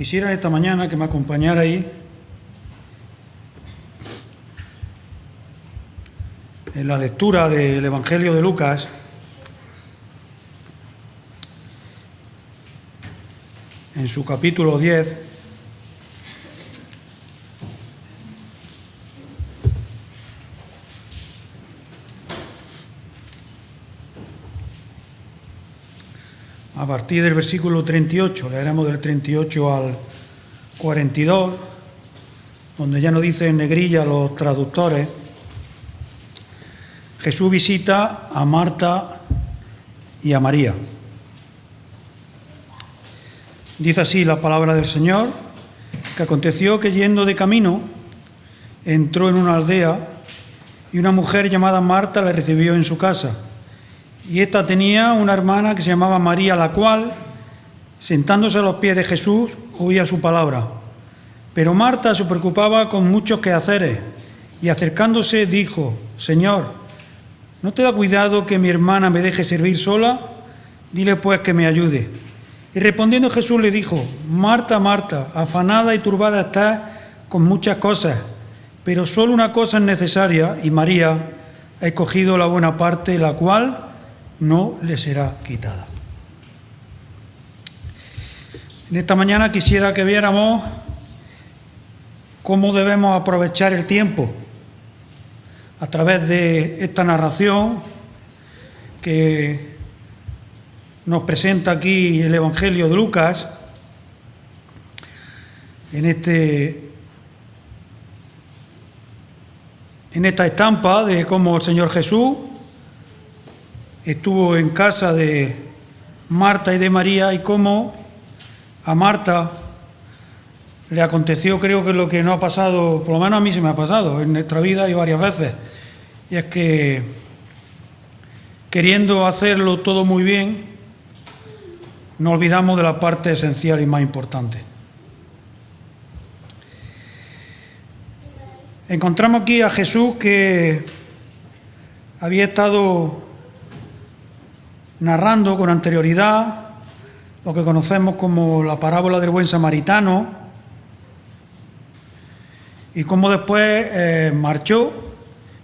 Quisiera esta mañana que me acompañarais en la lectura del Evangelio de Lucas, en su capítulo 10, a partir del versículo 38, leeremos del 38 al 42, donde ya nos dice en negrilla los traductores: Jesús visita a Marta y a María. Dice así la palabra del Señor, que aconteció que yendo de camino entró en una aldea y una mujer llamada Marta le recibió en su casa. Y ésta tenía una hermana que se llamaba María, la cual, sentándose a los pies de Jesús, oía su palabra. Pero Marta se preocupaba con muchos quehaceres y acercándose dijo: Señor, ¿no te da cuidado que mi hermana me deje servir sola? Dile pues que me ayude. Y respondiendo Jesús le dijo: Marta, Marta, afanada y turbada estás con muchas cosas, pero solo una cosa es necesaria, y María ha escogido la buena parte, la cual no le será quitada. En esta mañana quisiera que viéramos cómo debemos aprovechar el tiempo a través de esta narración que nos presenta aquí el Evangelio de Lucas, en esta estampa de cómo el Señor Jesús estuvo en casa de Marta y de María, y cómo a Marta le aconteció, creo que es lo que no ha pasado, por lo menos a mí se me ha pasado en nuestra vida y varias veces, y es que queriendo hacerlo todo muy bien, nos olvidamos de la parte esencial y más importante. Encontramos aquí a Jesús, que había estado narrando con anterioridad lo que conocemos como la parábola del buen samaritano, y cómo después marchó,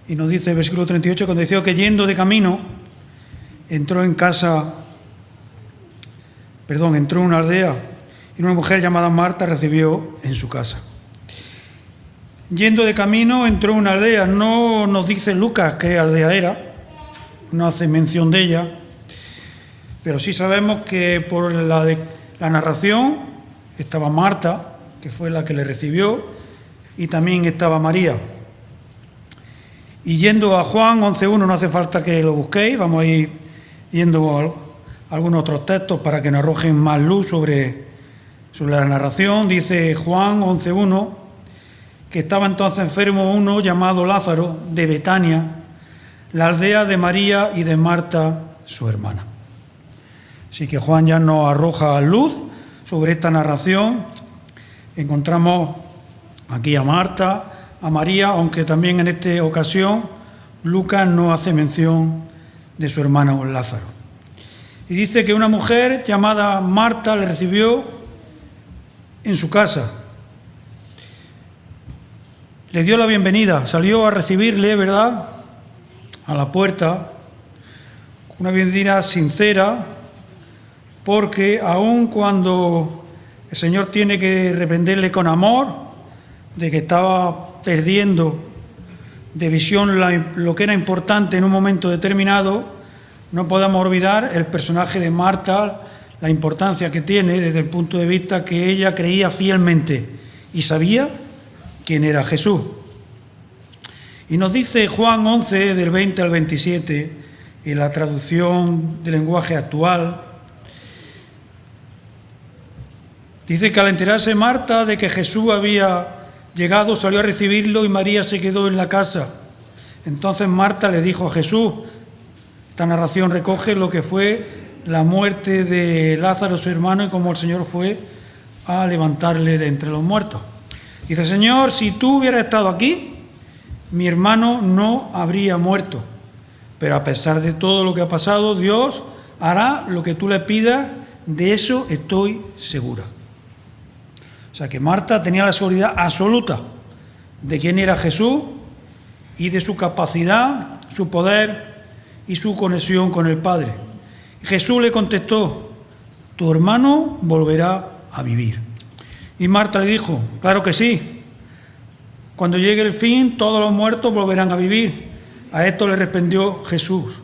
y nos dice el versículo 38, cuando decía que yendo de camino entró en una aldea, y una mujer llamada Marta recibió en su casa. Yendo de camino entró en una aldea. No nos dice Lucas qué aldea era, no hace mención de ella, pero sí sabemos que por la narración estaba Marta, que fue la que le recibió, y también estaba María. Y yendo a Juan 11.1, no hace falta que lo busquéis, vamos a ir yendo a algunos otros textos para que nos arrojen más luz sobre la narración. Dice Juan 11.1 que estaba entonces enfermo uno llamado Lázaro, de Betania, la aldea de María y de Marta, su hermana. Así que Juan ya nos arroja luz sobre esta narración. Encontramos aquí a Marta, a María, aunque también en esta ocasión Lucas no hace mención de su hermano Lázaro. Y dice que una mujer llamada Marta le recibió en su casa. Le dio la bienvenida, salió a recibirle, ¿verdad?, a la puerta, una bienvenida sincera, porque aun cuando el Señor tiene que reprenderle con amor de que estaba perdiendo de visión lo que era importante en un momento determinado, no podemos olvidar el personaje de Marta, la importancia que tiene desde el punto de vista que ella creía fielmente y sabía quién era Jesús. Y nos dice Juan 11, del 20 al 27, en la traducción del lenguaje actual, dice que al enterarse Marta de que Jesús había llegado, salió a recibirlo y María se quedó en la casa. Entonces Marta le dijo a Jesús, esta narración recoge lo que fue la muerte de Lázaro, su hermano, y cómo el Señor fue a levantarle de entre los muertos. Dice: Señor, si tú hubieras estado aquí, mi hermano no habría muerto. Pero a pesar de todo lo que ha pasado, Dios hará lo que tú le pidas, de eso estoy segura. O sea que Marta tenía la seguridad absoluta de quién era Jesús y de su capacidad, su poder y su conexión con el Padre. Jesús le contestó: tu hermano volverá a vivir. Y Marta le dijo: claro que sí. Cuando llegue el fin, todos los muertos volverán a vivir. A esto le respondió Jesús: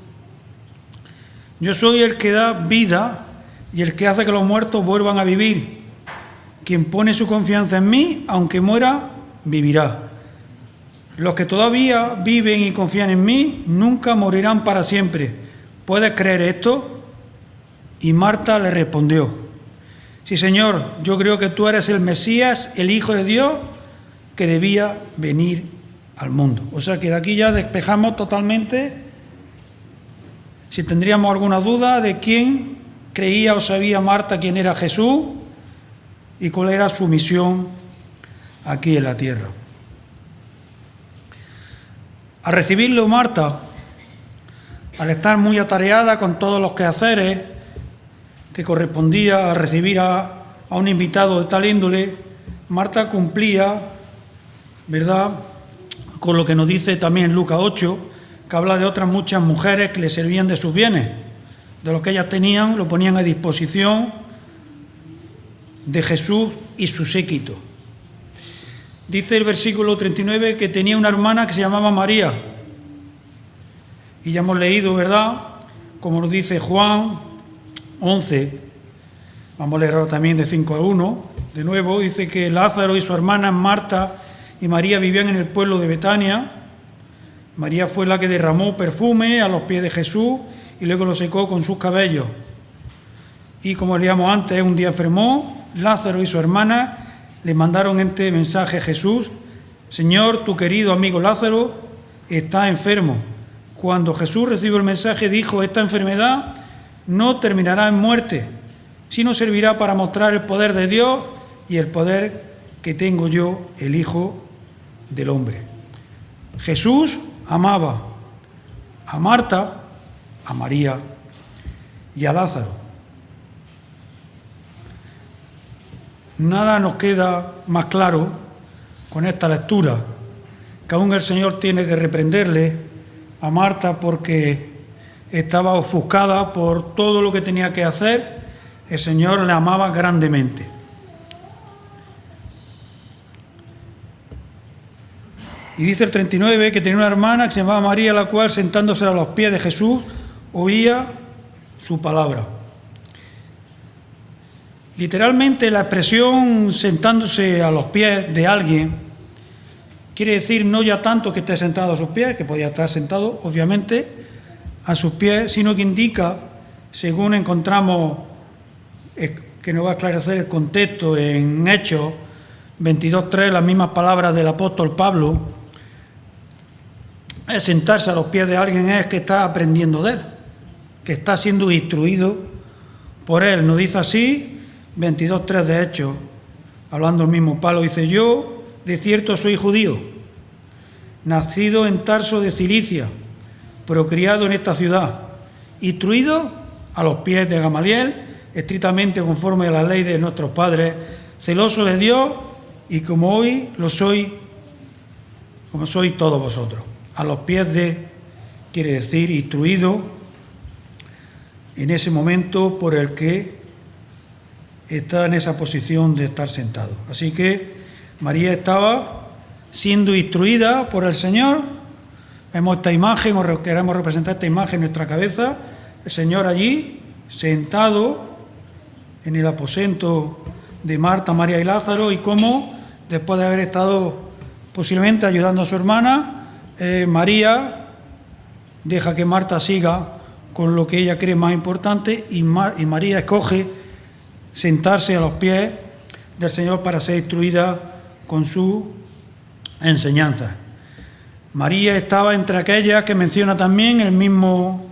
yo soy el que da vida y el que hace que los muertos vuelvan a vivir. Quien pone su confianza en mí, aunque muera, vivirá. Los que todavía viven y confían en mí, nunca morirán para siempre. ¿Puedes creer esto? Y Marta le respondió: sí, Señor, yo creo que tú eres el Mesías, el Hijo de Dios, que debía venir al mundo. O sea que de aquí ya despejamos totalmente, si tendríamos alguna duda de quién creía o sabía Marta quién era Jesús y cuál era su misión aquí en la tierra. Al recibirlo Marta, al estar muy atareada con todos los quehaceres que correspondía a recibir a un invitado de tal índole, Marta cumplía, ¿verdad?, con lo que nos dice también Lucas 8, que habla de otras muchas mujeres que le servían de sus bienes, de lo que ellas tenían, lo ponían a disposición de Jesús y su séquito. Dice el versículo 39 que tenía una hermana que se llamaba María. Y ya hemos leído, ¿verdad?, como nos dice Juan 11, vamos a leer ahora también de 5 a 1, de nuevo, dice que Lázaro y su hermana Marta y María vivían en el pueblo de Betania. María fue la que derramó perfume a los pies de Jesús y luego lo secó con sus cabellos. Y como leíamos antes, un día enfermó. Lázaro y su hermana le mandaron este mensaje a Jesús: Señor, tu querido amigo Lázaro está enfermo. Cuando Jesús recibió el mensaje, dijo: esta enfermedad no terminará en muerte, sino servirá para mostrar el poder de Dios y el poder que tengo yo, el Hijo del Hombre. Jesús amaba a Marta, a María y a Lázaro. Nada nos queda más claro con esta lectura, que aún el Señor tiene que reprenderle a Marta porque estaba ofuscada por todo lo que tenía que hacer. El Señor le amaba grandemente. Y dice el 39 que tenía una hermana que se llamaba María, la cual, sentándose a los pies de Jesús, oía su palabra. Literalmente, la expresión sentándose a los pies de alguien quiere decir no ya tanto que esté sentado a sus pies, que podía estar sentado, obviamente, a sus pies, sino que indica, según encontramos, que nos va a esclarecer el contexto en Hechos 22:3, las mismas palabras del apóstol Pablo. Es sentarse a los pies de alguien, es que está aprendiendo de él, que está siendo instruido por él. Nos dice así, 22:3 de Hechos, hablando el mismo Pablo, dice: yo de cierto soy judío, nacido en Tarso de Cilicia, pero criado en esta ciudad, instruido a los pies de Gamaliel, estrictamente conforme a la ley de nuestros padres, celoso de Dios, y como hoy lo soy, como sois todos vosotros. A los pies de, quiere decir, instruido en ese momento por el que está en esa posición de estar sentado. Así que María estaba siendo instruida por el Señor. Vemos esta imagen, o queremos representar esta imagen en nuestra cabeza, el Señor allí, sentado en el aposento de Marta, María y Lázaro, y cómo, después de haber estado posiblemente ayudando a su hermana, María deja que Marta siga con lo que ella cree más importante, y María escoge sentarse a los pies del Señor para ser instruida con su enseñanza. María estaba entre aquellas que menciona también el mismo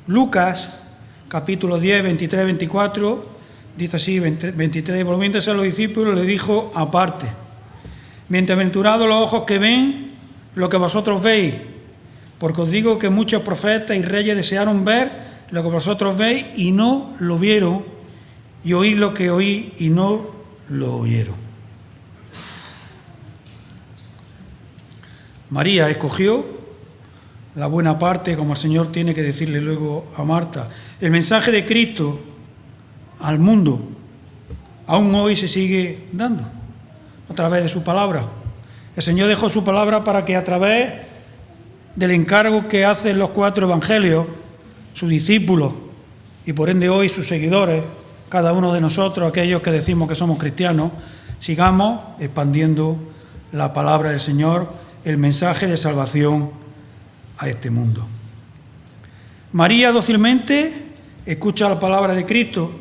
Lucas, capítulo 10, 23, 24, dice así, 23, volviéndose a los discípulos, le dijo aparte: bienaventurados los ojos que ven lo que vosotros veis, porque os digo que muchos profetas y reyes desearon ver lo que vosotros veis y no lo vieron, y oír lo que oí y no lo oyeron. María escogió la buena parte, como el Señor tiene que decirle luego a Marta. El mensaje de Cristo al mundo aún hoy se sigue dando a través de su palabra. El Señor dejó su palabra para que a través del encargo que hacen los 4 evangelios, sus discípulos y por ende hoy sus seguidores, cada uno de nosotros, aquellos que decimos que somos cristianos, sigamos expandiendo la palabra del Señor, el mensaje de salvación a este mundo. María dócilmente escucha la palabra de Cristo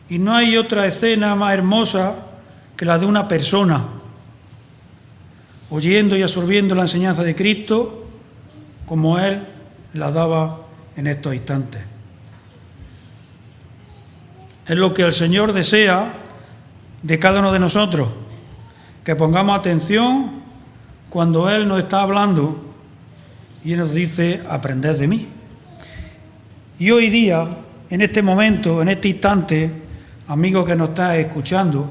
y no hay otra escena más hermosa que la de una persona oyendo y absorbiendo la enseñanza de Cristo como Él la daba en estos instantes. Es lo que el Señor desea de cada uno de nosotros, que pongamos atención cuando Él nos está hablando y nos dice: aprended de mí. Y hoy día, en este momento, en este instante, amigo que nos está escuchando,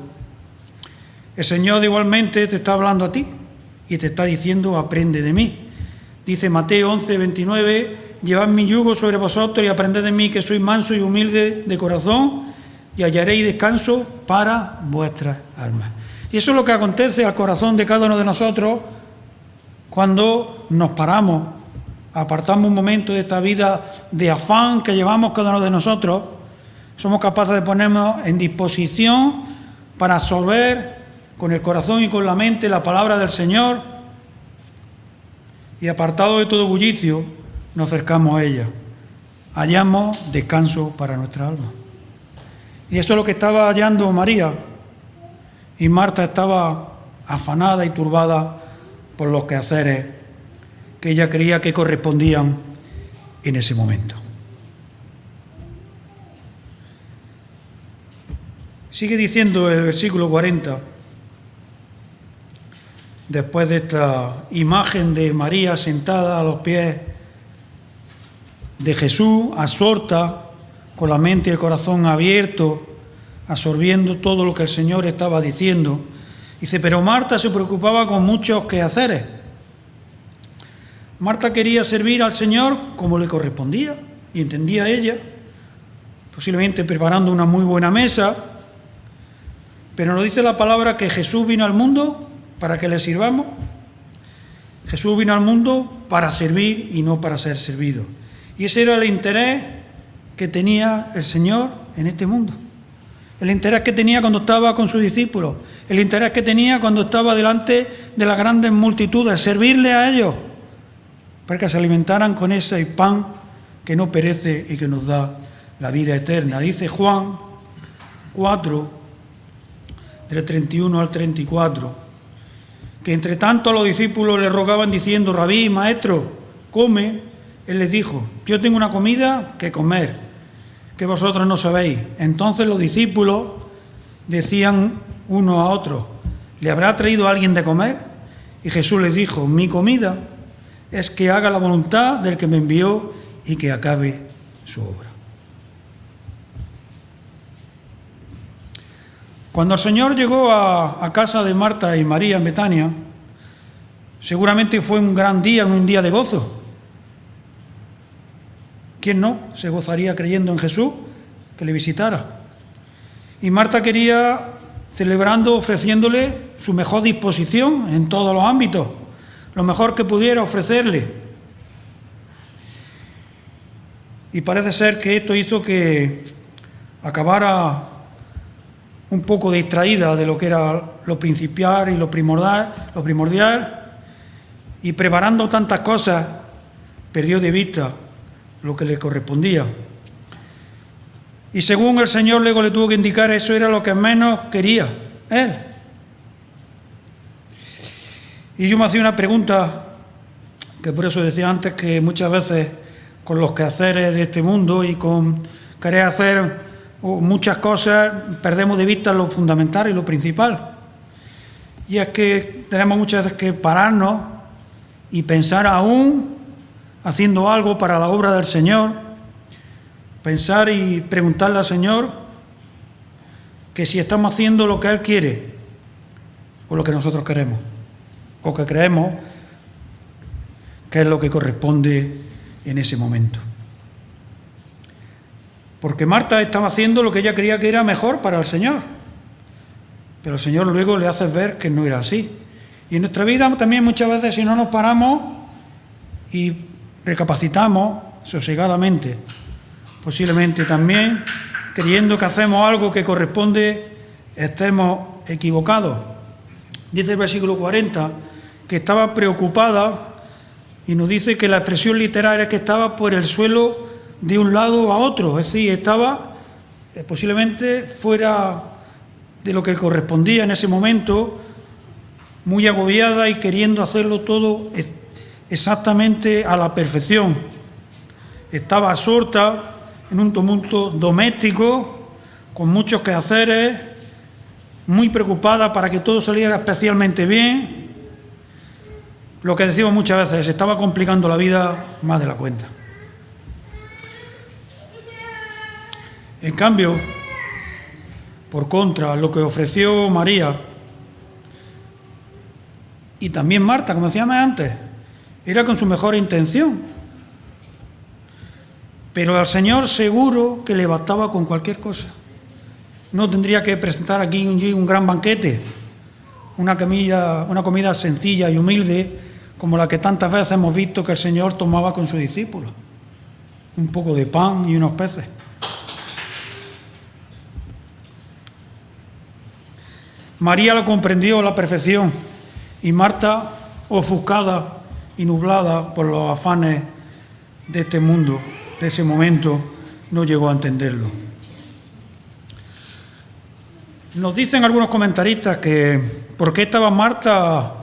el Señor igualmente te está hablando a ti y te está diciendo: aprende de mí. Dice Mateo 11:29, llevad mi yugo sobre vosotros y aprended de mí, que soy manso y humilde de corazón, y hallaréis descanso para vuestras almas. Y eso es lo que acontece al corazón de cada uno de nosotros cuando nos paramos, apartamos un momento de esta vida de afán que llevamos cada uno de nosotros. Somos capaces de ponernos en disposición para absorber con el corazón y con la mente la palabra del Señor, y apartado de todo bullicio nos acercamos a ella. Hallamos descanso para nuestra alma. Y eso es lo que estaba hallando María, y Marta estaba afanada y turbada por los quehaceres que ella creía que correspondían en ese momento. Sigue diciendo el versículo 40, después de esta imagen de María sentada a los pies de Jesús, absorta, con la mente y el corazón abierto, absorbiendo todo lo que el Señor estaba diciendo. Dice: pero Marta se preocupaba con muchos quehaceres. Marta quería servir al Señor como le correspondía, y entendía ella, posiblemente preparando una muy buena mesa, pero nos dice la palabra que Jesús vino al mundo para que le sirvamos. Jesús vino al mundo para servir y no para ser servido. Y ese era el interés que tenía el Señor en este mundo. El interés que tenía cuando estaba con sus discípulos. El interés que tenía cuando estaba delante de las grandes multitudes. Servirle a ellos para que se alimentaran con ese pan que no perece y que nos da la vida eterna. Dice Juan 4, del 31 al 34, que entre tanto los discípulos le rogaban diciendo: Rabí, maestro, come. Él les dijo: yo tengo una comida que comer, que vosotros no sabéis. Entonces los discípulos decían uno a otro: ¿le habrá traído alguien de comer? Y Jesús les dijo: mi comida es que haga la voluntad del que me envió y que acabe su obra. Cuando el Señor llegó a casa de Marta y María en Betania, seguramente fue un gran día, un día de gozo. ¿Quién no se gozaría creyendo en Jesús que le visitara? Y Marta quería, celebrando, ofreciéndole su mejor disposición en todos los ámbitos, lo mejor que pudiera ofrecerle. Y parece ser que esto hizo que acabara un poco distraída de lo que era lo principal y lo primordial, y preparando tantas cosas, perdió de vista lo que le correspondía. Y según el Señor luego le tuvo que indicar, eso era lo que menos quería Él. Y yo me hacía una pregunta, que por eso decía antes que muchas veces con los quehaceres de este mundo y con querer hacer muchas cosas perdemos de vista lo fundamental y lo principal. Y es que tenemos muchas veces que pararnos y pensar aún haciendo algo para la obra del Señor, pensar y preguntarle al Señor que si estamos haciendo lo que Él quiere o lo que nosotros queremos, o que creemos qué es lo que corresponde en ese momento. Porque Marta estaba haciendo lo que ella creía que era mejor para el Señor, pero el Señor luego le hace ver que no era así. Y en nuestra vida también muchas veces, si no nos paramos y recapacitamos sosegadamente, posiblemente también creyendo que hacemos algo que corresponde, estemos equivocados. Dice el versículo 40 que estaba preocupada y nos dice que la expresión literal es que estaba por el suelo de un lado a otro, es decir, estaba posiblemente fuera de lo que correspondía en ese momento, muy agobiada y queriendo hacerlo todo exactamente a la perfección. Estaba absorta en un tumulto doméstico, con muchos quehaceres, muy preocupada para que todo saliera especialmente bien. Lo que decimos muchas veces, se estaba complicando la vida más de la cuenta. En cambio, por contra, lo que ofreció María y también Marta, como decíamos antes, era con su mejor intención. Pero al Señor seguro que le bastaba con cualquier cosa. No tendría que presentar aquí un gran banquete, una comida sencilla y humilde, como la que tantas veces hemos visto que el Señor tomaba con sus discípulos. Un poco de pan y unos peces. María lo comprendió a la perfección y Marta, ofuscada y nublada por los afanes de este mundo, de ese momento, no llegó a entenderlo. Nos dicen algunos comentaristas que ¿por qué estaba Marta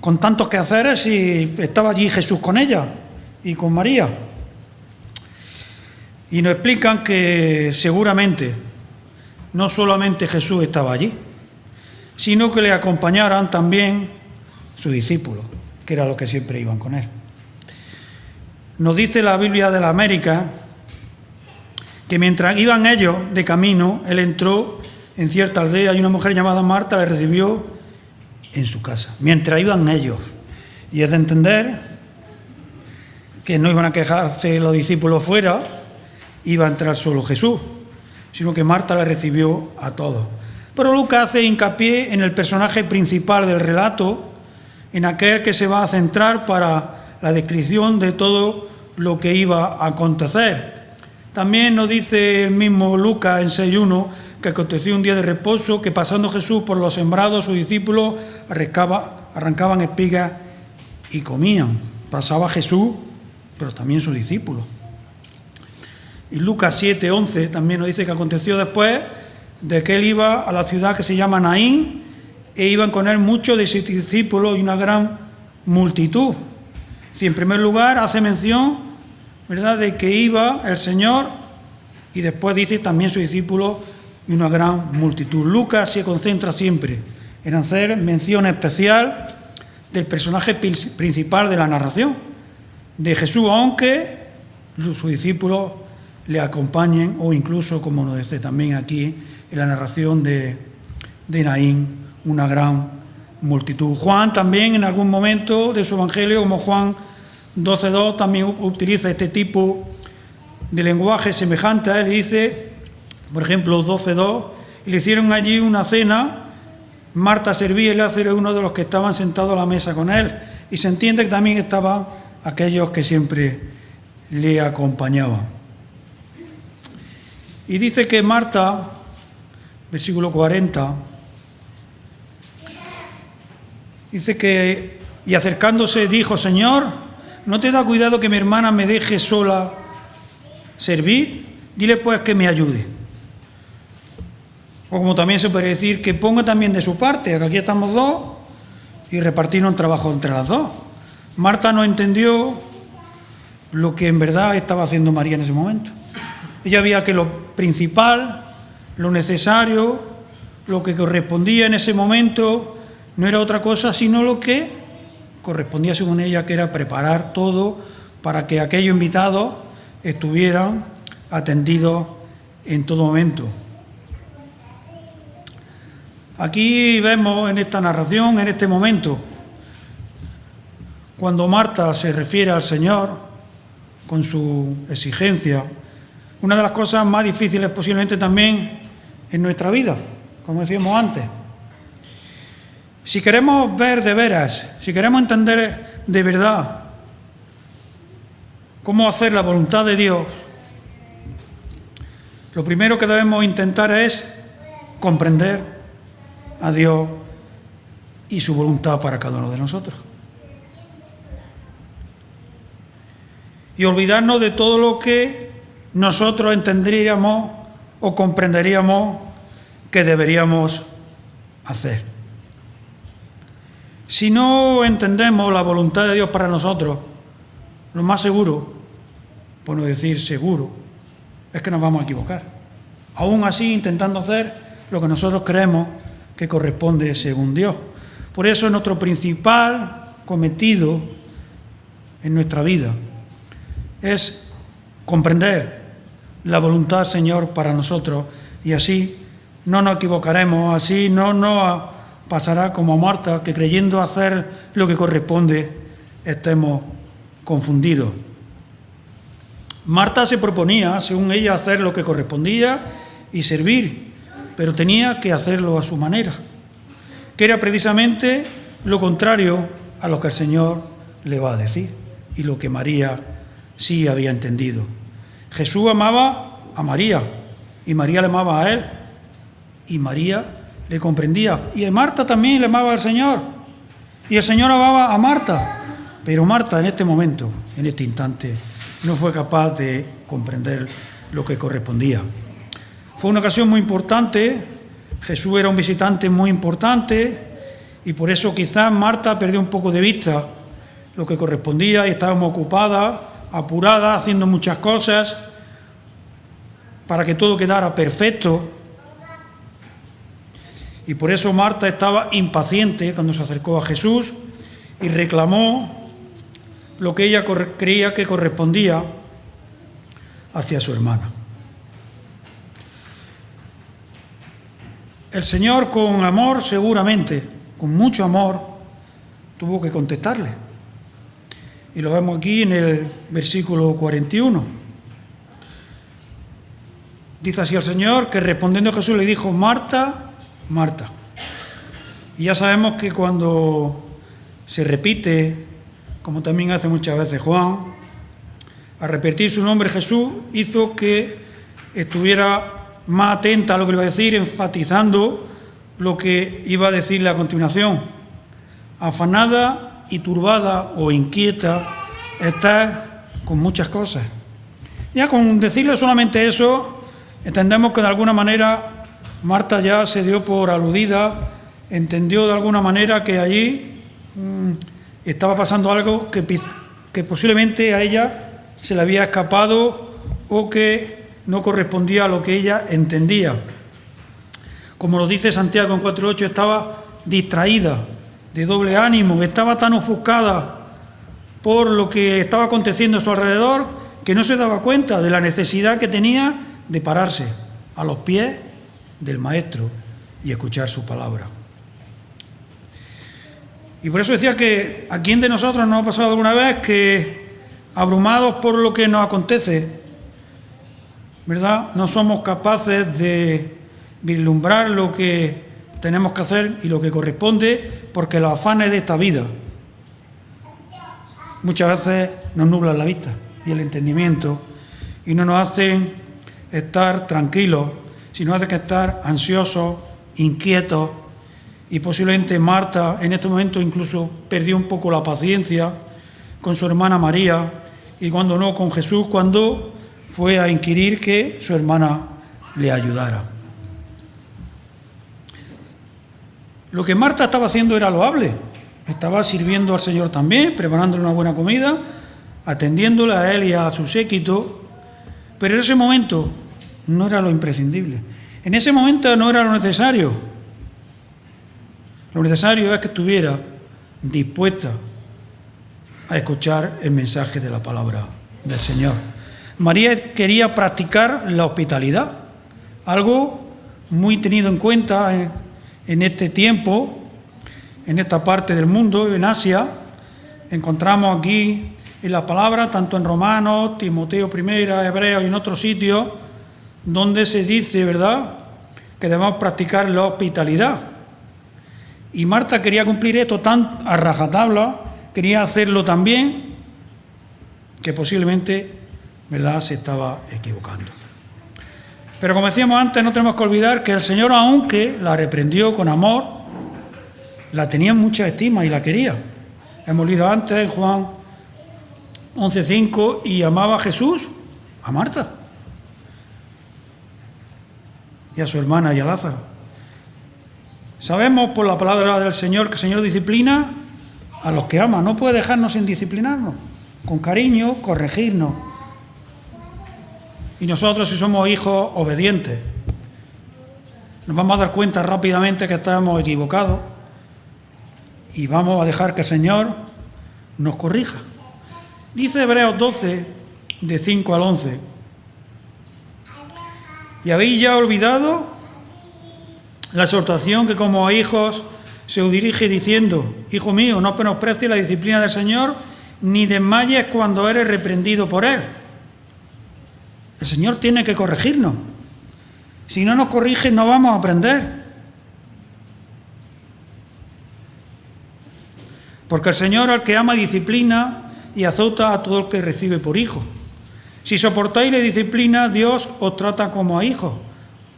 con tantos quehaceres si estaba allí Jesús con ella y con María? Y nos explican que seguramente no solamente Jesús estaba allí, sino que le acompañaran también sus discípulos, que era lo que siempre iban con él. Nos dice la Biblia de la América que mientras iban ellos de camino, él entró en cierta aldea y una mujer llamada Marta le recibió en su casa, mientras iban ellos. Y es de entender que no iban a quejarse los discípulos fuera, iba a entrar solo Jesús, sino que Marta le recibió a todos. Pero Lucas hace hincapié en el personaje principal del relato, en aquel que se va a centrar para la descripción de todo lo que iba a acontecer. También nos dice el mismo Lucas en 6:1 que aconteció un día de reposo, que pasando Jesús por los sembrados, sus discípulos arrancaban espigas y comían. Pasaba Jesús, pero también sus discípulos. Y Lucas 7:11 también nos dice que aconteció después de que él iba a la ciudad que se llama Naín, e iban con él muchos de sus discípulos y una gran multitud. Si en primer lugar hace mención, ¿verdad?, de que iba el Señor, y después dice también sus discípulos y una gran multitud. Lucas se concentra siempre en hacer mención especial del personaje principal de la narración, de Jesús, aunque sus discípulos le acompañen, o incluso, como nos dice también aquí en la narración de Naín, una gran multitud. Juan también en algún momento de su evangelio, como Juan 12:2, también utiliza este tipo de lenguaje semejante a él. Dice, por ejemplo, 12:2, y le hicieron allí una cena, Marta servía y Lázaro era uno de los que estaban sentados a la mesa con él. Y se entiende que también estaban aquellos que siempre le acompañaban. Y dice que Marta, versículo 40, dice que, y acercándose dijo, Señor, ¿no te da cuidado que mi hermana me deje sola servir? Dile pues que me ayude. O como también se puede decir, que ponga también de su parte, que aquí estamos dos, y repartirnos el trabajo entre las dos. Marta no entendió lo que en verdad estaba haciendo María en ese momento. Ella veía que lo principal, lo necesario, lo que correspondía en ese momento, no era otra cosa sino lo que correspondía según ella, que era preparar todo para que aquellos invitados estuvieran atendidos en todo momento. Aquí vemos en esta narración, en este momento, cuando Marta se refiere al Señor con su exigencia, una de las cosas más difíciles posiblemente también en nuestra vida, como decíamos antes. Si queremos ver de veras, si queremos entender de verdad cómo hacer la voluntad de Dios, lo primero que debemos intentar es comprender a Dios y su voluntad para cada uno de nosotros. Y olvidarnos de todo lo que nosotros entenderíamos o comprenderíamos que deberíamos hacer. Si no entendemos la voluntad de Dios para nosotros, lo más seguro, por no decir seguro, es que nos vamos a equivocar. Aún así, intentando hacer lo que nosotros creemos que corresponde según Dios. Por eso es nuestro principal cometido en nuestra vida, es comprender la voluntad del Señor para nosotros, y así no nos equivocaremos, así no nos pasará como a Marta, que creyendo hacer lo que corresponde estemos confundidos. Marta se proponía, según ella, hacer lo que correspondía y servir, pero tenía que hacerlo a su manera, que era precisamente lo contrario a lo que el Señor le va a decir y lo que María sí había entendido. Jesús amaba a María y María le amaba a él y María le comprendía, y Marta también le amaba al Señor y el Señor amaba a Marta, pero Marta en este momento, en este instante, no fue capaz de comprender lo que correspondía. Fue una ocasión muy importante, Jesús era un visitante muy importante y por eso quizás Marta perdió un poco de vista lo que correspondía y estábamos ocupadas, apuradas, haciendo muchas cosas para que todo quedara perfecto. Y por eso Marta estaba impaciente cuando se acercó a Jesús y reclamó lo que ella creía que correspondía hacia su hermana. El Señor, con amor seguramente, con mucho amor, tuvo que contestarle. Y lo vemos aquí en el versículo 41. Dice así el Señor, que respondiendo Jesús le dijo: Marta, Marta. Y ya sabemos que cuando se repite, como también hace muchas veces Juan, al repetir su nombre Jesús, hizo que estuviera más atenta a lo que le iba a decir, enfatizando lo que iba a decirle a continuación. Afanada y turbada o inquieta está con muchas cosas. Ya con decirle solamente eso, entendemos que de alguna manera Marta ya se dio por aludida, entendió de alguna manera que allí estaba pasando algo que posiblemente a ella se le había escapado o que no correspondía a lo que ella entendía. Como lo dice Santiago en 4:8, estaba distraída, de doble ánimo, estaba tan ofuscada por lo que estaba aconteciendo a su alrededor que no se daba cuenta de la necesidad que tenía de pararse a los pies del Maestro y escuchar su palabra. Y por eso decía que a quién de nosotros nos ha pasado alguna vez que, abrumados por lo que nos acontece, ¿verdad?, no somos capaces de vislumbrar lo que tenemos que hacer y lo que corresponde, porque los afanes de esta vida muchas veces nos nublan la vista y el entendimiento y no nos hacen estar tranquilos, sino nos hacen estar ansiosos, inquietos. Y posiblemente Marta en este momento incluso perdió un poco la paciencia con su hermana María y cuando no con Jesús, cuando fue a inquirir que su hermana le ayudara. Lo que Marta estaba haciendo era loable. Estaba sirviendo al Señor también, preparándole una buena comida, atendiéndole a él y a su séquito, pero en ese momento no era lo imprescindible. En ese momento no era lo necesario. Lo necesario es que estuviera dispuesta a escuchar el mensaje de la palabra del Señor. María quería practicar la hospitalidad, algo muy tenido en cuenta en este tiempo, en esta parte del mundo, en Asia, encontramos aquí en la palabra, tanto en Romanos, Timoteo I, Hebreos y en otros sitios, donde se dice, ¿verdad?, que debemos practicar la hospitalidad. Y Marta quería cumplir esto tan a rajatabla, quería hacerlo también, que posiblemente, ¿verdad?, se estaba equivocando. Pero como decíamos antes, no tenemos que olvidar que el Señor, aunque la reprendió con amor, la tenía en mucha estima y la quería. Hemos leído antes en Juan 11:5, y amaba a Jesús, a Marta, y a su hermana y a Lázaro. Sabemos por la palabra del Señor que el Señor disciplina a los que ama. No puede dejarnos sin disciplinarnos, con cariño, corregirnos. Y nosotros, si somos hijos obedientes, nos vamos a dar cuenta rápidamente que estamos equivocados y vamos a dejar que el Señor nos corrija. Dice Hebreos 12, de 5 al 11: ¿y habéis ya olvidado la exhortación que como a hijos se os dirige diciendo: Hijo mío, no menosprecies la disciplina del Señor, ni desmayes cuando eres reprendido por Él? El Señor tiene que corregirnos. Si no nos corrige, no vamos a aprender. Porque el Señor, al que ama, disciplina y azota a todo el que recibe por hijo. Si soportáis la disciplina, Dios os trata como a hijos.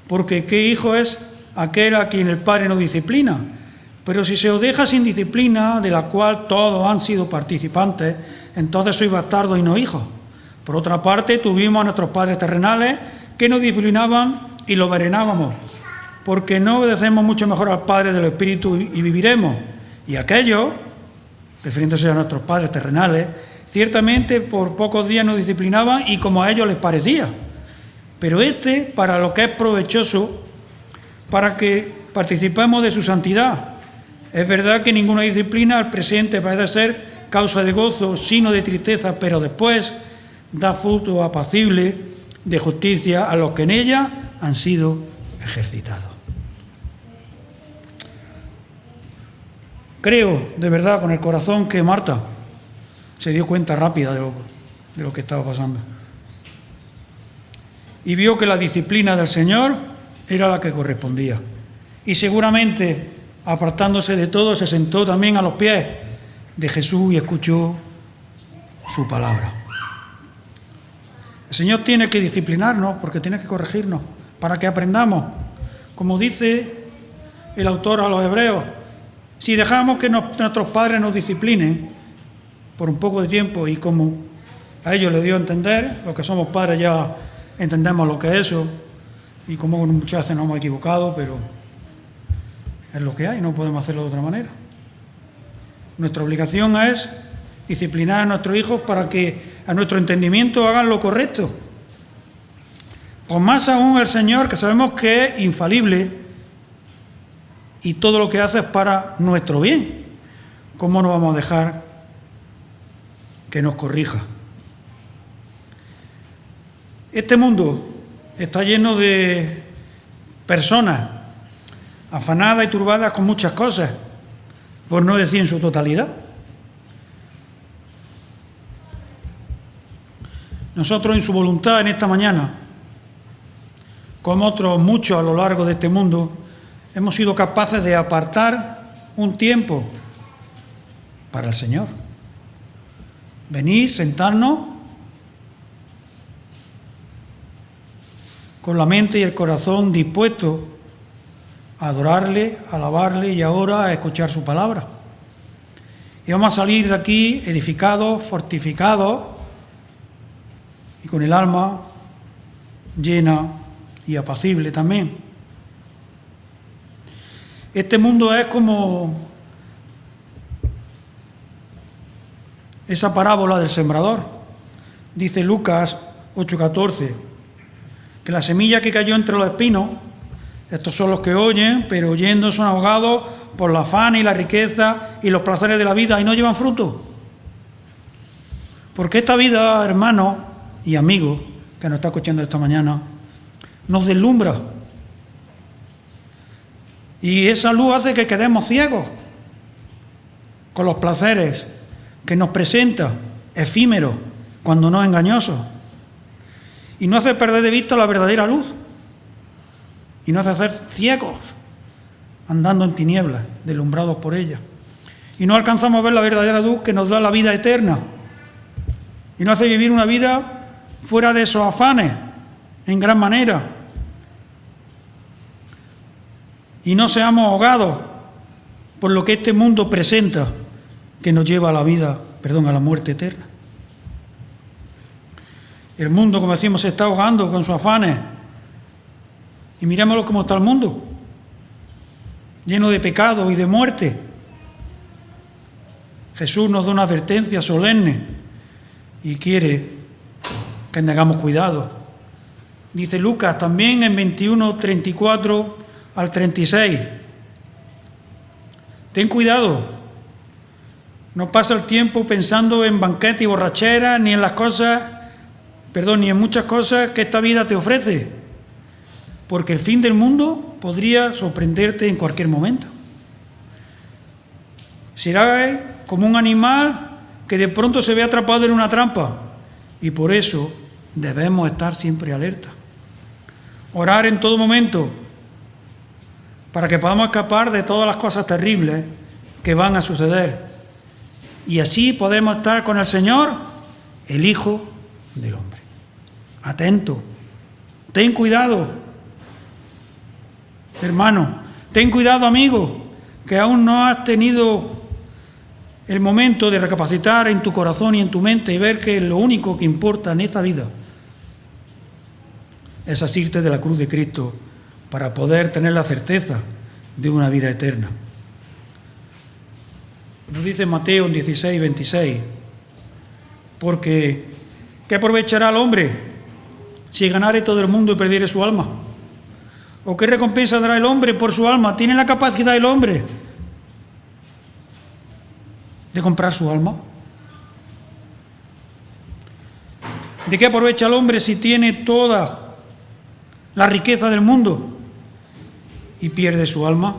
Porque ¿qué hijo es aquel a quien el Padre no disciplina? Pero si se os deja sin disciplina, de la cual todos han sido participantes, entonces sois bastardos y no hijos. Por otra parte, tuvimos a nuestros padres terrenales que nos disciplinaban y los venerábamos, porque no obedecemos mucho mejor al Padre del Espíritu y viviremos. Y aquellos, refiriéndose a nuestros padres terrenales, ciertamente por pocos días nos disciplinaban y como a ellos les parecía. Pero para lo que es provechoso, para que participemos de su santidad. Es verdad que ninguna disciplina al presente parece ser causa de gozo, sino de tristeza, pero después da fruto apacible de justicia a los que en ella han sido ejercitados. Creo, de verdad, con el corazón, que Marta se dio cuenta rápida de lo que estaba pasando. Y vio que la disciplina del Señor era la que correspondía. Y seguramente, apartándose de todo, se sentó también a los pies de Jesús y escuchó su palabra. El Señor tiene que disciplinarnos porque tiene que corregirnos para que aprendamos. Como dice el autor a los Hebreos, si dejamos que nuestros padres nos disciplinen por un poco de tiempo, y como a ellos les dio a entender, los que somos padres ya entendemos lo que es eso, y como muchas veces nos hemos equivocado, pero es lo que hay, no podemos hacerlo de otra manera. Nuestra obligación es disciplinar a nuestros hijos para que a nuestro entendimiento hagan lo correcto. Pues más aún el Señor, que sabemos que es infalible y todo lo que hace es para nuestro bien. ¿Cómo no vamos a dejar que nos corrija? Este mundo está lleno de personas afanadas y turbadas con muchas cosas, por no decir en su totalidad. Nosotros, en su voluntad, en esta mañana, como otros muchos a lo largo de este mundo, hemos sido capaces de apartar un tiempo para el Señor. Venir, sentarnos, con la mente y el corazón dispuestos a adorarle, a alabarle y ahora a escuchar su palabra. Y vamos a salir de aquí edificados, fortificados y con el alma llena y apacible también. Este mundo es como esa parábola del sembrador. Dice Lucas 8:14, que la semilla que cayó entre los espinos, estos son los que oyen, pero oyendo son ahogados por la afán y la riqueza y los placeres de la vida y no llevan fruto. Porque esta vida, hermanos y amigos que nos está escuchando esta mañana, nos deslumbra. Y esa luz hace que quedemos ciegos con los placeres que nos presenta, efímero, cuando no engañoso, y no hace perder de vista la verdadera luz, y no hace hacer ciegos, andando en tinieblas, deslumbrados por ella, y no alcanzamos a ver la verdadera luz que nos da la vida eterna, y nos hace vivir una vida fuera de esos afanes, en gran manera, y no seamos ahogados por lo que este mundo presenta, que nos lleva a a la muerte eterna. El mundo, como decimos, se está ahogando con sus afanes. Y mirémoslo cómo está el mundo, lleno de pecado y de muerte. Jesús nos da una advertencia solemne y quiere que tengamos cuidado. Dice Lucas también en 21, 34 al 36. Ten cuidado. No pasa el tiempo pensando en banquete y borrachera, ni en ni en muchas cosas que esta vida te ofrece, porque el fin del mundo podría sorprenderte en cualquier momento. Serás como un animal que de pronto se ve atrapado en una trampa, y por eso debemos estar siempre alerta. Orar en todo momento, para que podamos escapar de todas las cosas terribles que van a suceder. Y así podemos estar con el Señor, el Hijo del Hombre. Atento, ten cuidado, hermano, ten cuidado, amigo, que aún no has tenido el momento de recapacitar en tu corazón y en tu mente y ver que lo único que importa en esta vida es asirte de la cruz de Cristo para poder tener la certeza de una vida eterna. Nos dice Mateo 16, 26, porque ¿qué aprovechará el hombre si ganare todo el mundo y perdiere su alma? ¿O qué recompensa dará el hombre por su alma? ¿Tiene la capacidad el hombre de comprar su alma? ¿De qué aprovecha el hombre si tiene toda la riqueza del mundo y pierde su alma?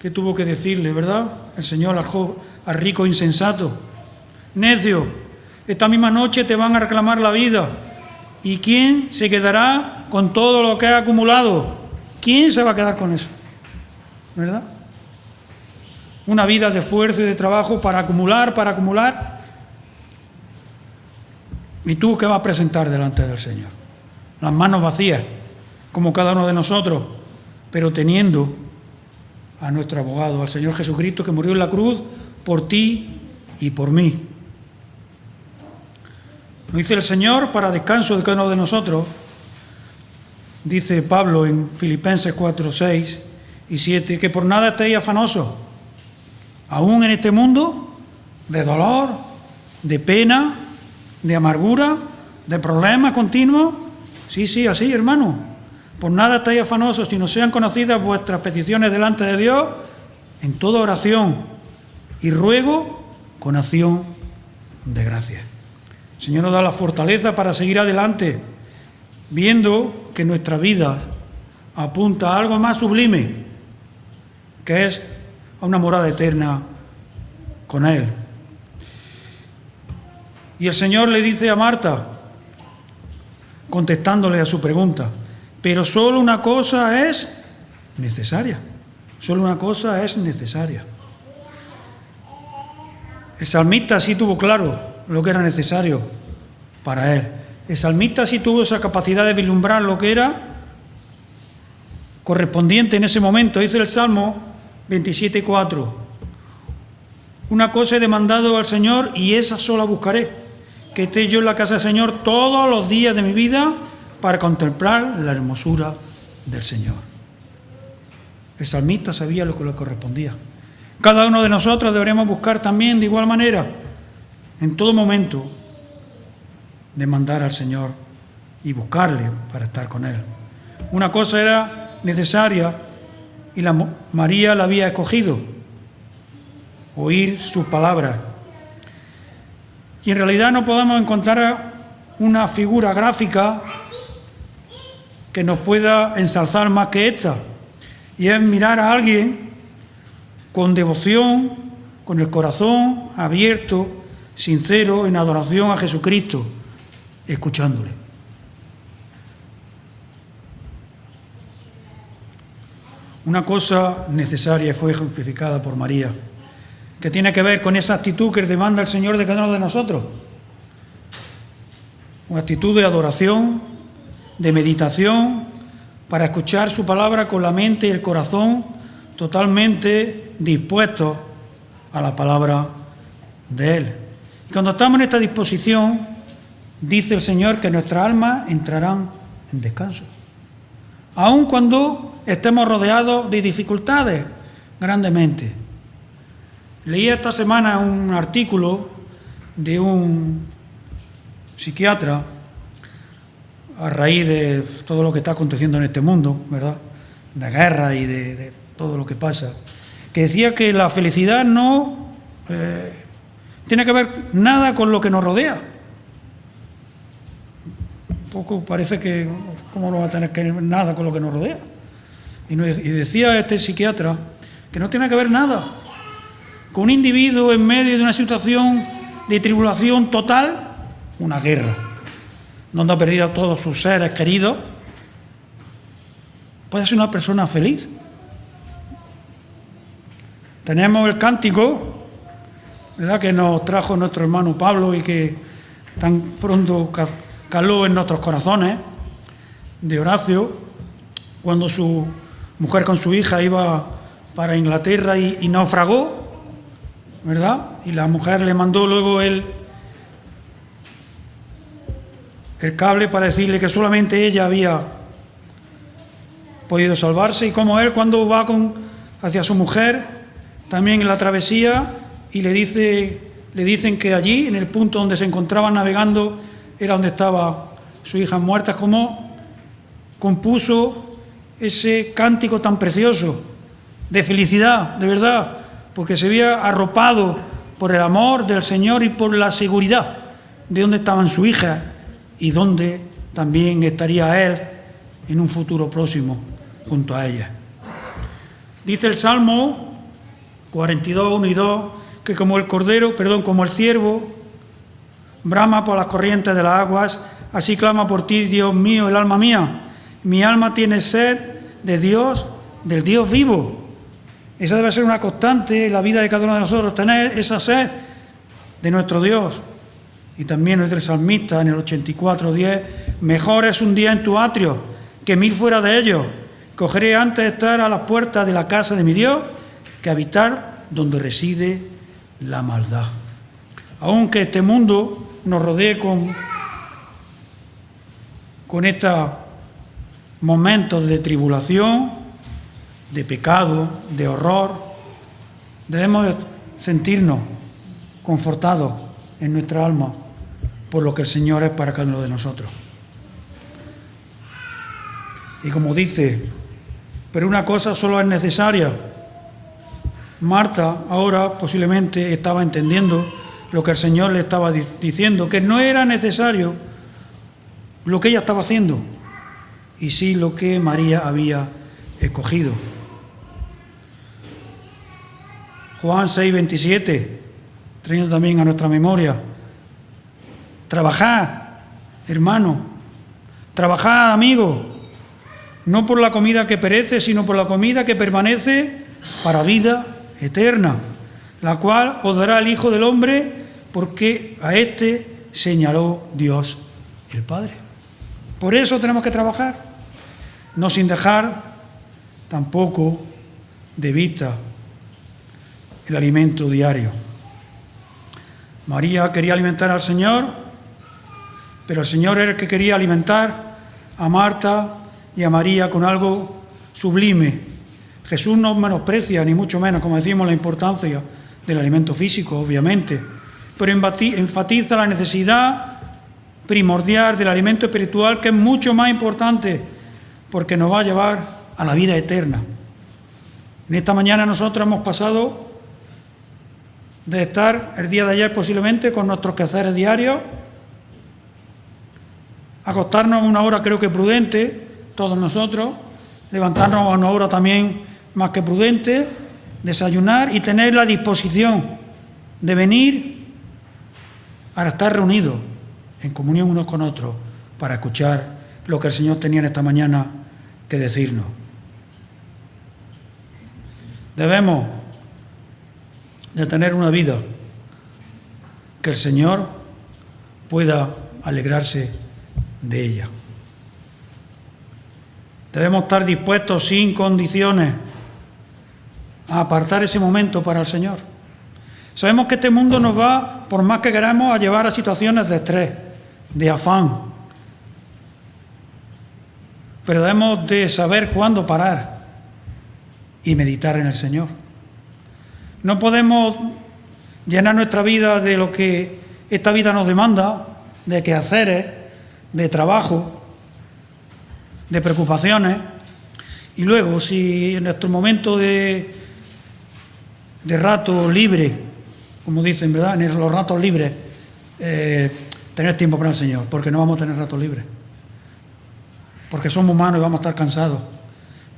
¿Qué tuvo que decirle, verdad? El Señor al rico insensato. Necio, esta misma noche te van a reclamar la vida. ¿Y quién se quedará con todo lo que ha acumulado? ¿Quién se va a quedar con eso? ¿Verdad? Una vida de esfuerzo y de trabajo para acumular. ¿Y tú qué vas a presentar delante del Señor? Las manos vacías, como cada uno de nosotros, pero teniendo a nuestro abogado, al Señor Jesucristo, que murió en la cruz por ti y por mí. Nos dice el Señor para descanso de cada uno de nosotros, dice Pablo en Filipenses 4, 6 y 7, que por nada estéis afanosos, aún en este mundo de dolor, de pena, de amargura, de problemas continuos. Sí, así, hermano. Por nada estáis afanosos, sino sean conocidas vuestras peticiones delante de Dios en toda oración y ruego con acción de gracias. El Señor nos da la fortaleza para seguir adelante, viendo que nuestra vida apunta a algo más sublime, que es a una morada eterna con Él. Y el Señor le dice a Marta, contestándole a su pregunta, pero solo una cosa es necesaria. Solo una cosa es necesaria. El salmista sí tuvo claro lo que era necesario para él. El salmista sí tuvo esa capacidad de vislumbrar lo que era correspondiente en ese momento. Dice el Salmo 27:4. Una cosa he demandado al Señor y esa sola buscaré, que esté yo en la casa del Señor todos los días de mi vida para contemplar la hermosura del Señor. El salmista sabía lo que le correspondía. Cada uno de nosotros deberemos buscar también de igual manera, en todo momento, demandar al Señor y buscarle para estar con Él. Una cosa era necesaria y María la había escogido, oír sus palabras. Y en realidad no podemos encontrar una figura gráfica que nos pueda ensalzar más que esta, y es mirar a alguien con devoción, con el corazón abierto, sincero, en adoración a Jesucristo, escuchándole. Una cosa necesaria fue ejemplificada por María, que tiene que ver con esa actitud que demanda el Señor de cada uno de nosotros. Una actitud de adoración, de meditación, para escuchar su palabra con la mente y el corazón totalmente dispuestos a la palabra de Él. Y cuando estamos en esta disposición, dice el Señor que nuestras almas entrarán en descanso. Aun cuando estemos rodeados de dificultades grandemente. Leí esta semana un artículo de un psiquiatra a raíz de todo lo que está aconteciendo en este mundo, ¿verdad? De guerra y de todo lo que pasa, que decía que la felicidad no tiene que ver nada con lo que nos rodea. Un poco parece que, ¿cómo no va a tener que ver nada con lo que nos rodea? Y decía este psiquiatra que no tiene que ver nada con un individuo en medio de una situación de tribulación total, una guerra, donde ha perdido a todos sus seres queridos, puede ser una persona feliz. Tenemos el cántico, ¿verdad?, que nos trajo nuestro hermano Pablo y que tan pronto caló en nuestros corazones, de Horacio, cuando su mujer con su hija iba para Inglaterra y naufragó, ¿verdad? Y la mujer le mandó luego el cable para decirle que solamente ella había podido salvarse, y como él, cuando va hacia su mujer, también en la travesía, y le dicen que allí, en el punto donde se encontraban navegando, era donde estaba su hija muerta, como compuso ese cántico tan precioso de felicidad, de verdad, porque se había arropado por el amor del Señor y por la seguridad de dónde estaban su hija y dónde también estaría él en un futuro próximo junto a ella. Dice el Salmo 42, 1 y 2, que como el ciervo brama por las corrientes de las aguas, así clama por ti, Dios mío, el alma mía. Mi alma tiene sed de Dios, del Dios vivo. Esa debe ser una constante en la vida de cada uno de nosotros, tener esa sed de nuestro Dios. Y también nos dice el salmista en el 84:10, mejor es un día en tu atrio que 1000 fuera de ellos. Cogeré antes de estar a las puertas de la casa de mi Dios que habitar donde reside la maldad. Aunque este mundo nos rodee con estos momentos de tribulación, de pecado, de horror, debemos sentirnos confortados en nuestra alma por lo que el Señor es para cada uno de nosotros. Y como dice, pero una cosa solo es necesaria. Marta ahora posiblemente estaba entendiendo lo que el Señor le estaba diciendo, que no era necesario lo que ella estaba haciendo, y sí lo que María había escogido. Juan 6:27, trayendo también a nuestra memoria, trabajad, hermano, trabajad, amigo, no por la comida que perece, sino por la comida que permanece para vida eterna, la cual os dará el Hijo del Hombre, porque a éste señaló Dios el Padre. Por eso tenemos que trabajar, no sin dejar tampoco de vista el alimento diario. María quería alimentar al Señor, pero el Señor era el que quería alimentar a Marta y a María con algo sublime. Jesús no menosprecia, ni mucho menos, como decimos, la importancia del alimento físico, obviamente, pero enfatiza la necesidad primordial del alimento espiritual, que es mucho más importante, porque nos va a llevar a la vida eterna. En esta mañana nosotros hemos pasado de estar el día de ayer posiblemente con nuestros quehaceres diarios, acostarnos a una hora creo que prudente, todos nosotros, levantarnos a una hora también más que prudente, desayunar y tener la disposición de venir a estar reunidos en comunión unos con otros para escuchar lo que el Señor tenía en esta mañana que decirnos. Debemos de tener una vida que el Señor pueda alegrarse de ella. Debemos estar dispuestos sin condiciones a apartar ese momento para el Señor. Sabemos que este mundo nos va, por más que queramos, a llevar a situaciones de estrés, de afán. Pero debemos de saber cuándo parar y meditar en el Señor. No podemos llenar nuestra vida de lo que esta vida nos demanda, de quehaceres, de trabajo, de preocupaciones, y luego, si en nuestro momento de rato libre, como dicen, ¿verdad?, en los ratos libres, tener tiempo para el Señor, porque no vamos a tener ratos libres, porque somos humanos y vamos a estar cansados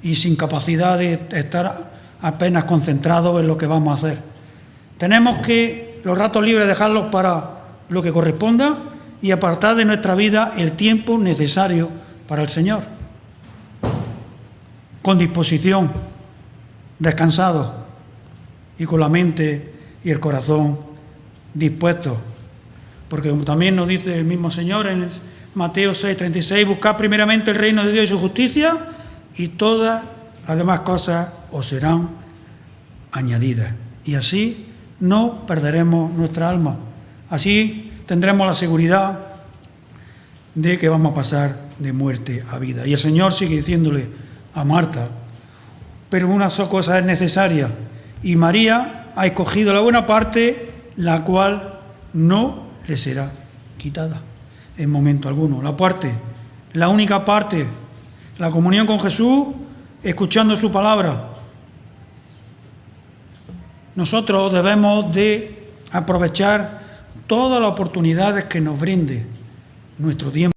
y sin capacidad de estar apenas concentrados en lo que vamos a hacer. Tenemos que los ratos libres dejarlos para lo que corresponda y apartar de nuestra vida el tiempo necesario para el Señor, con disposición, descansados y con la mente y el corazón dispuestos. Porque como también nos dice el mismo Señor en Mateo 6:36, buscad primeramente el reino de Dios y su justicia, y todas las demás cosas os serán añadidas. Y así no perderemos nuestra alma. Así tendremos la seguridad de que vamos a pasar de muerte a vida. Y el Señor sigue diciéndole a Marta, pero una sola cosa es necesaria, y María ha escogido la buena parte, la cual no le será quitada en momento alguno. La única parte, la comunión con Jesús, escuchando su palabra. Nosotros debemos de aprovechar todas las oportunidades que nos brinde nuestro tiempo.